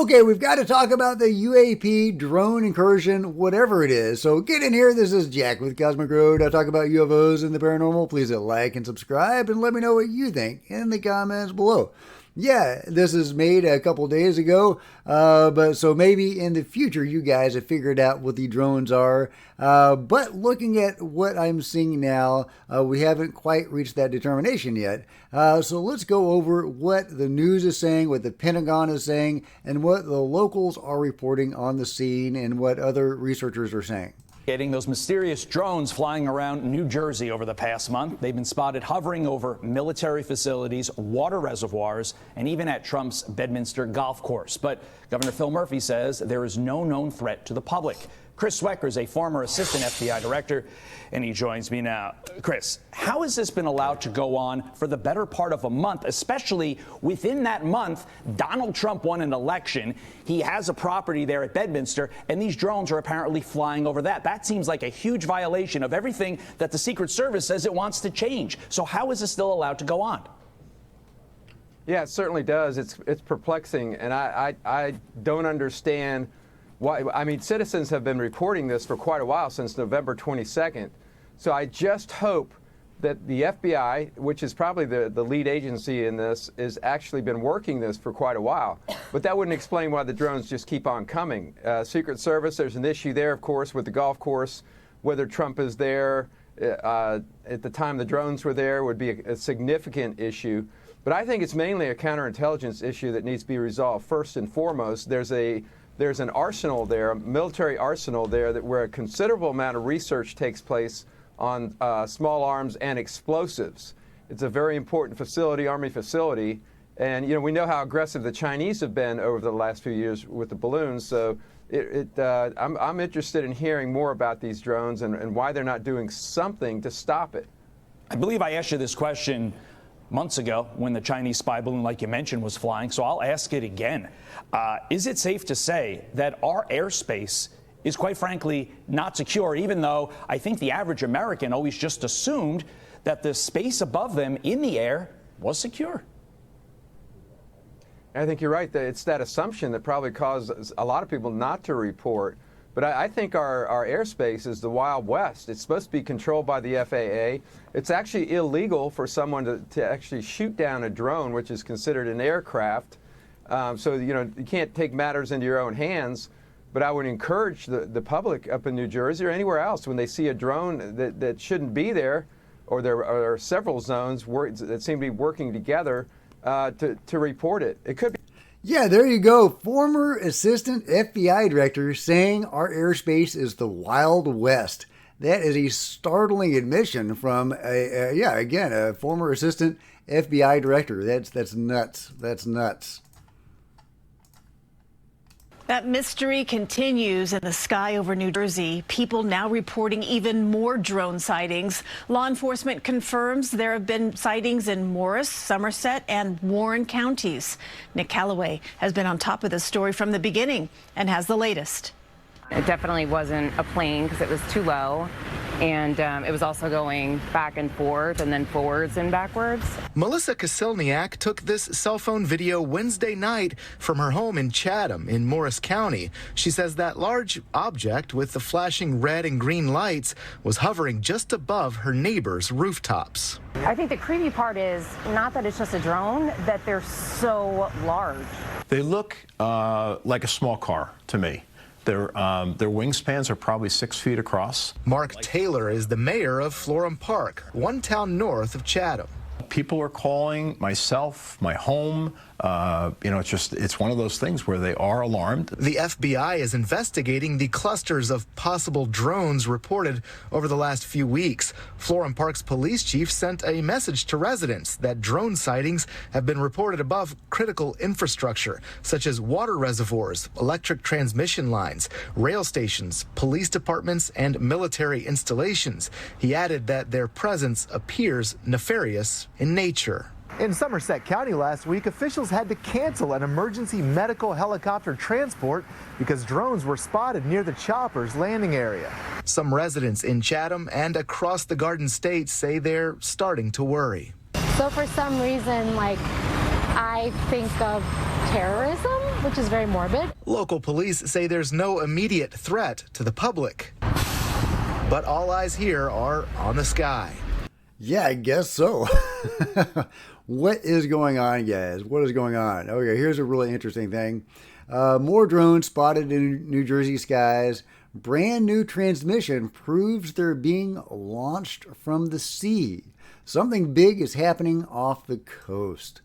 Okay, we've got to talk about the UAP drone incursion, whatever it is. So get in here. This is Jack with Cosmic Road. I talk about UFOs and the paranormal. Please hit like and subscribe and let me know what you think in the comments below. Yeah, this is made a couple days ago, but so maybe in the future you guys have figured out what the drones are. But looking at what I'm seeing now, we haven't quite reached that determination yet. So let's go over what the news is saying, what the Pentagon is saying, and what the locals are reporting on the scene and what other researchers are saying. Getting those mysterious drones flying around New Jersey over the past month. They've been spotted hovering over military facilities, water reservoirs, and even at Trump's Bedminster golf course. But Governor Phil Murphy says there is no known threat to the public. Chris Swecker is a former assistant FBI director, and he joins me now. Chris, how has this been allowed to go on for the better part of a month, especially within that month? Donald Trump won an election. He has a property there at Bedminster, and these drones are apparently flying over that. That seems like a huge violation of everything that the Secret Service says it wants to change. So how is this still allowed to go on? Yeah, it certainly does. It's perplexing, and I don't understand why. I mean, citizens have been reporting this for quite a while, since November 22nd. So I just hope that the FBI, which is probably the lead agency in this, has actually been working this for quite a while. But that wouldn't explain why the drones just keep on coming. Secret Service, there's an issue there, of course, with the golf course. Whether Trump is there at the time the drones were there would be a significant issue. But I think it's mainly a counterintelligence issue that needs to be resolved. First and foremost, there's an arsenal there, a military arsenal there, where a considerable amount of research takes place on small arms and explosives. It's a very important facility, Army facility. And, you know, we know how aggressive the Chinese have been over the last few years with the balloons. So I'm interested in hearing more about these drones and why they're not doing something to stop it. I believe I asked you this question months ago when the Chinese spy balloon, like you mentioned, was flying. So I'll ask it again. Is it safe to say that our airspace is, quite frankly, not secure, even though I think the average American always just assumed that the space above them in the air was secure? I think you're right. It's that assumption that probably causes a lot of people not to report. But I think our airspace is the Wild West. It's supposed to be controlled by the FAA. It's actually illegal for someone to actually shoot down a drone, which is considered an aircraft. So, you know, you can't take matters into your own hands. But I would encourage the public up in New Jersey or anywhere else, when they see a drone that shouldn't be there, or there are several zones that seem to be working together, to report it. It could be. Yeah, there you go. Former assistant FBI director saying our airspace is the Wild West. That is a startling admission from a former assistant FBI director. That's nuts. That's nuts. That mystery continues in the sky over New Jersey. People now reporting even more drone sightings. Law enforcement confirms there have been sightings in Morris, Somerset, and Warren counties. Nick Calloway has been on top of this story from the beginning and has the latest. It definitely wasn't a plane because it was too low, and it was also going back and forth and then forwards and backwards. Melissa Kasilniak took this cell phone video Wednesday night from her home in Chatham in Morris County. She says that large object with the flashing red and green lights was hovering just above her neighbor's rooftops. I think the creepy part is not that it's just a drone, that they're so large. They look like a small car to me. Their wingspans are probably 6 feet across. Mark Taylor is the mayor of Florham Park, one town north of Chatham. People are calling, myself, my home. It's one of those things where they are alarmed. The FBI is investigating the clusters of possible drones reported over the last few weeks. Florham Park's police chief sent a message to residents that drone sightings have been reported above critical infrastructure, such as water reservoirs, electric transmission lines, rail stations, police departments, and military installations. He added that their presence appears nefarious in nature. In Somerset County last week, officials had to cancel an emergency medical helicopter transport because drones were spotted near the chopper's landing area. Some residents in Chatham and across the Garden State say they're starting to worry. So for some reason, I think of terrorism, which is very morbid. Local police say there's no immediate threat to the public. But all eyes here are on the sky. Yeah, I guess so. What is going on, guys? What is going on? Okay, here's a really interesting thing. More drones spotted in New Jersey skies. Brand new transmission proves they're being launched from the sea. Something big is happening off the coast.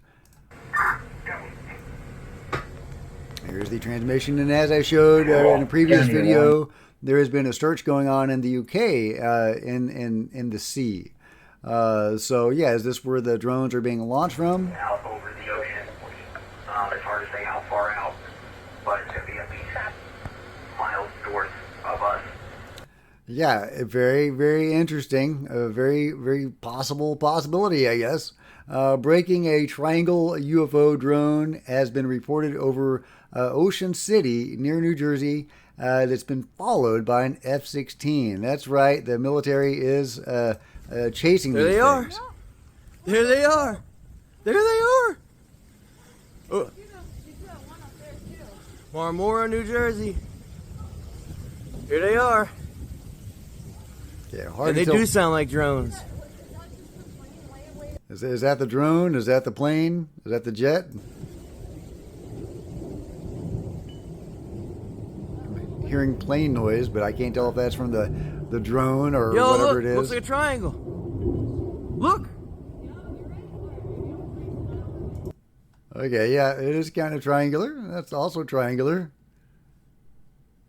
Here's the transmission, and as I showed in a previous video, there has been a search going on in the UK in the sea. So yeah, is this where the drones are being launched from? Out over the ocean. It's hard to say how far out, but it's going to be at least miles north of us. Yeah, very, very interesting. A very, very possibility, I guess. Breaking a triangle UFO drone has been reported over Ocean City near New Jersey. That's been followed by an F-16. That's right. The military is chasing these things. There they are. There they are. Oh. Marmora, New Jersey. Here they are. Yeah, hard and to they tell. do sound like drones. Is that the drone? Is that the plane? Is that the jet? I'm hearing plane noise, but I can't tell if that's from the drone or whatever it is. Looks like a triangle. Look. Okay, yeah, it is kind of triangular. That's also triangular.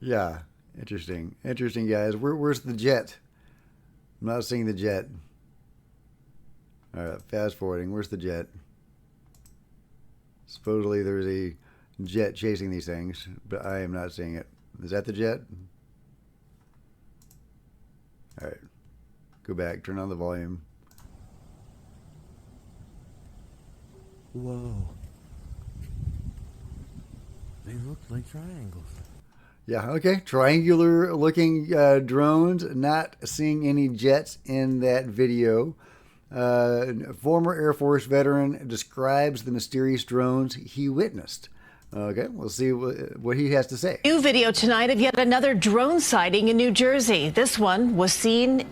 Yeah, interesting. Interesting, guys. Where's the jet? I'm not seeing the jet. All right, fast forwarding. Where's the jet? Supposedly there's a jet chasing these things, but I am not seeing it. Is that the jet? All right, go back. Turn on the volume. Whoa. They look like triangles. Yeah, okay. Triangular looking drones. Not seeing any jets in that video. Former Air Force veteran describes the mysterious drones he witnessed. Okay, we'll see what he has to say. New video tonight of yet another drone sighting in New Jersey. This one was seen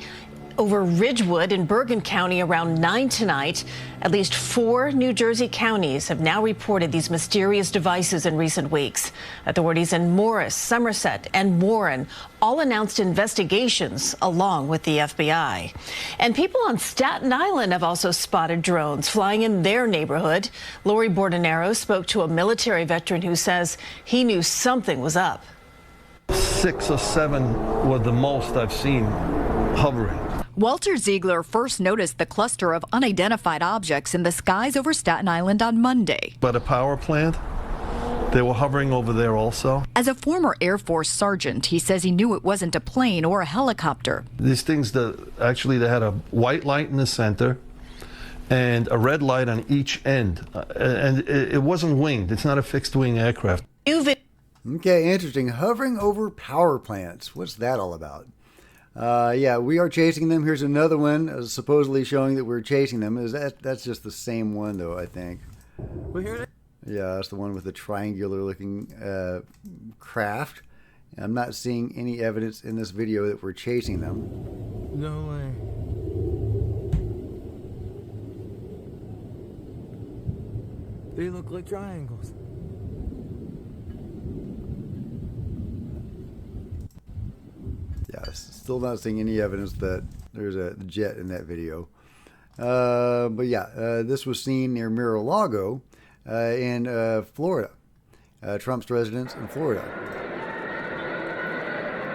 over Ridgewood in Bergen County around 9 tonight. At least 4 New Jersey counties have now reported these mysterious devices in recent weeks. Authorities in Morris, Somerset, and Warren all announced investigations along with the FBI. And people on Staten Island have also spotted drones flying in their neighborhood. Lori Bordenero spoke to a military veteran who says he knew something was up. 6 or 7 were the most I've seen hovering. Walter Ziegler first noticed the cluster of unidentified objects in the skies over Staten Island on Monday. By the power plant, they were hovering over there also. As a former Air Force sergeant, he says he knew it wasn't a plane or a helicopter. These things, they had a white light in the center and a red light on each end. And it wasn't winged. It's not a fixed wing aircraft. Okay, interesting. Hovering over power plants. What's that all about? Yeah, we are chasing them. Here's another one supposedly showing that we're chasing them. That's just the same one, though, I think. Yeah, that's the one with the triangular looking craft. I'm not seeing any evidence in this video that we're chasing them. No way. They look like triangles. Yeah, still not seeing any evidence that there's a jet in that video. But yeah, this was seen near Mar-a-Lago in Florida. Trump's residence in Florida.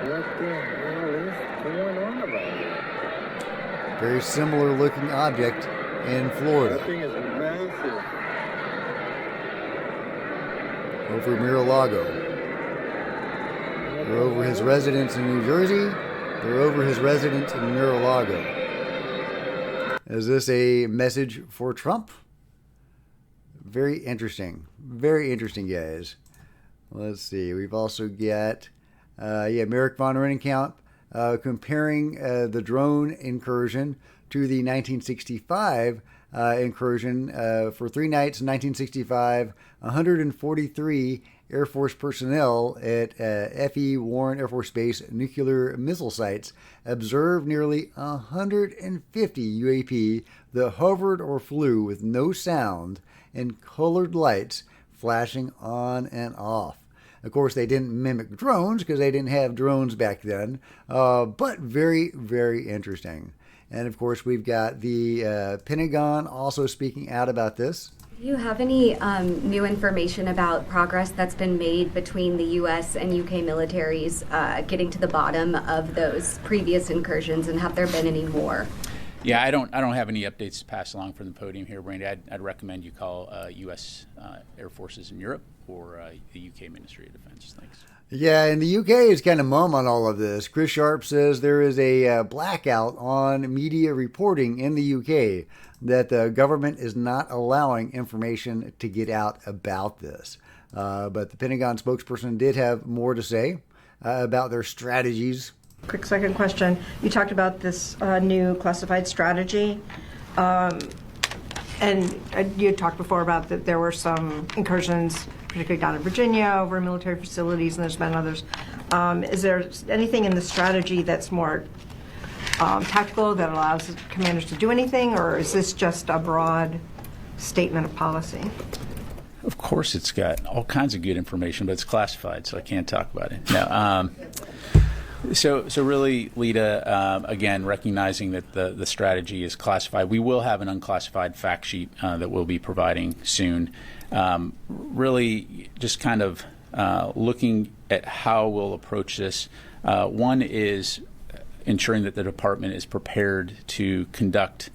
What the hell is going on about here? Very similar looking object in Florida. That thing is massive. Over Mar-a-Lago. They're over his residence in New Jersey. They're over his residence in Mar-a-Lago. Is this a message for Trump? Very interesting. Very interesting, guys. Let's see. We've also got, Merrick von Rennenkamp comparing the drone incursion to the 1965 incursion for 3 nights in 1965, 143 Air Force personnel at F.E. Warren Air Force Base nuclear missile sites observed nearly 150 UAP that hovered or flew with no sound and colored lights flashing on and off. Of course, they didn't mimic drones because they didn't have drones back then, but very, very interesting. And of course, we've got the Pentagon also speaking out about this. Do you have any new information about progress that's been made between the U.S. and U.K. militaries getting to the bottom of those previous incursions, and have there been any more? Yeah, I don't have any updates to pass along from the podium here, Brandy. I'd recommend you call U.S. Air Forces in Europe or the U.K. Ministry of Defense. Thanks. Yeah, and the UK is kind of mum on all of this. Chris Sharp says there is a blackout on media reporting in the UK, that the government is not allowing information to get out about this. But the Pentagon spokesperson did have more to say about their strategies. Quick second question. You talked about this new classified strategy. And you had talked before about that there were some incursions, particularly down in Virginia, over military facilities, and there's been others. Is there anything in the strategy that's more tactical that allows commanders to do anything, or is this just a broad statement of policy? Of course, it's got all kinds of good information, but it's classified, so I can't talk about it. No. So really, Lita, again, recognizing that the strategy is classified, we will have an unclassified fact sheet that we'll be providing soon. Really, just kind of looking at how we'll approach this. One is ensuring that the department is prepared to conduct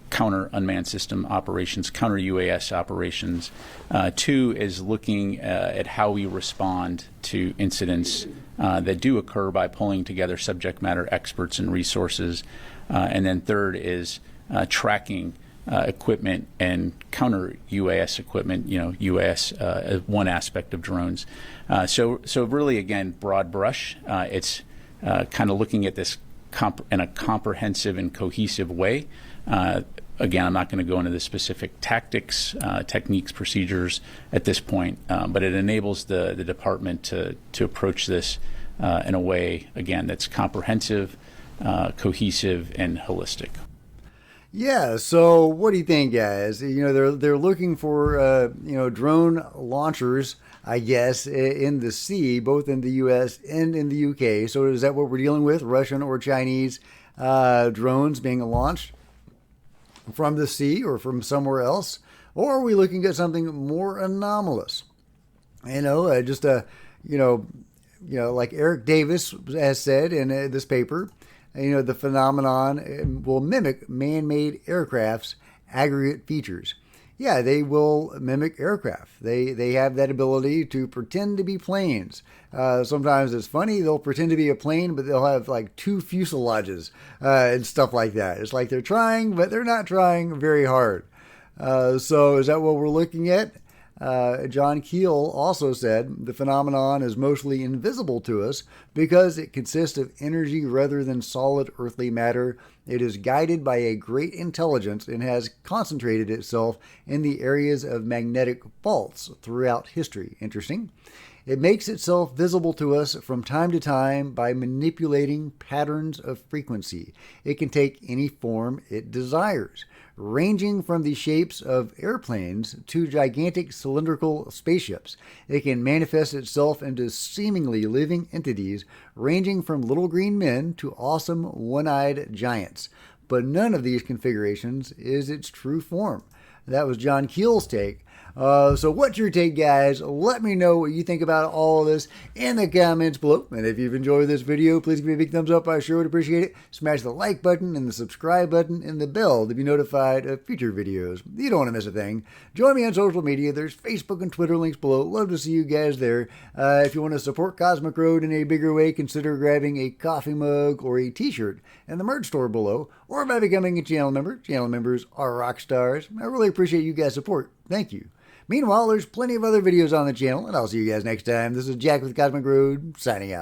counter unmanned system operations, counter UAS operations. Two is looking at how we respond to incidents that do occur by pulling together subject matter experts and resources. And then third is tracking equipment and counter UAS equipment, UAS, one aspect of drones. So really, again, broad brush. It's kind of looking at this in a comprehensive and cohesive way. Again, I'm not going to go into the specific tactics, techniques, procedures at this point, but it enables the department to approach this in a way, again, that's comprehensive, cohesive, and holistic. Yeah, so what do you think, guys? They're looking for drone launchers, I guess, in the sea, both in the U.S. and in the U.K. So is that what we're dealing with, Russian or Chinese drones being launched from the sea or from somewhere else? Or are we looking at something more anomalous? Like Eric Davis has said in this paper, the phenomenon will mimic man-made aircraft's aggregate features. Yeah, they will mimic aircraft. They have that ability to pretend to be planes. Sometimes it's funny, they'll pretend to be a plane, but they'll have like two fuselages and stuff like that. It's like they're trying, but they're not trying very hard. So is that what we're looking at? John Keel also said the phenomenon is mostly invisible to us because it consists of energy rather than solid earthly matter. It is guided by a great intelligence and has concentrated itself in the areas of magnetic faults throughout history. Interesting. It makes itself visible to us from time to time by manipulating patterns of frequency. It can take any form it desires, ranging from the shapes of airplanes to gigantic cylindrical spaceships. It can manifest itself into seemingly living entities, ranging from little green men to awesome one-eyed giants. But none of these configurations is its true form. That was John Keel's take. So what's your take, guys? Let me know what you think about all of this in the comments below. And if you've enjoyed this video, please give me a big thumbs up. I sure would appreciate it. Smash the like button and the subscribe button and the bell to be notified of future videos. You don't want to miss a thing. Join me on social media. There's Facebook and Twitter links below. Love to see you guys there. If you want to support Cosmic Road in a bigger way, consider grabbing a coffee mug or a t-shirt in the merch store below, or by becoming a channel member. Channel members are rock stars. I really appreciate you guys' support. Thank you. Meanwhile, there's plenty of other videos on the channel, and I'll see you guys next time. This is Jack with Cosmic Road, signing out.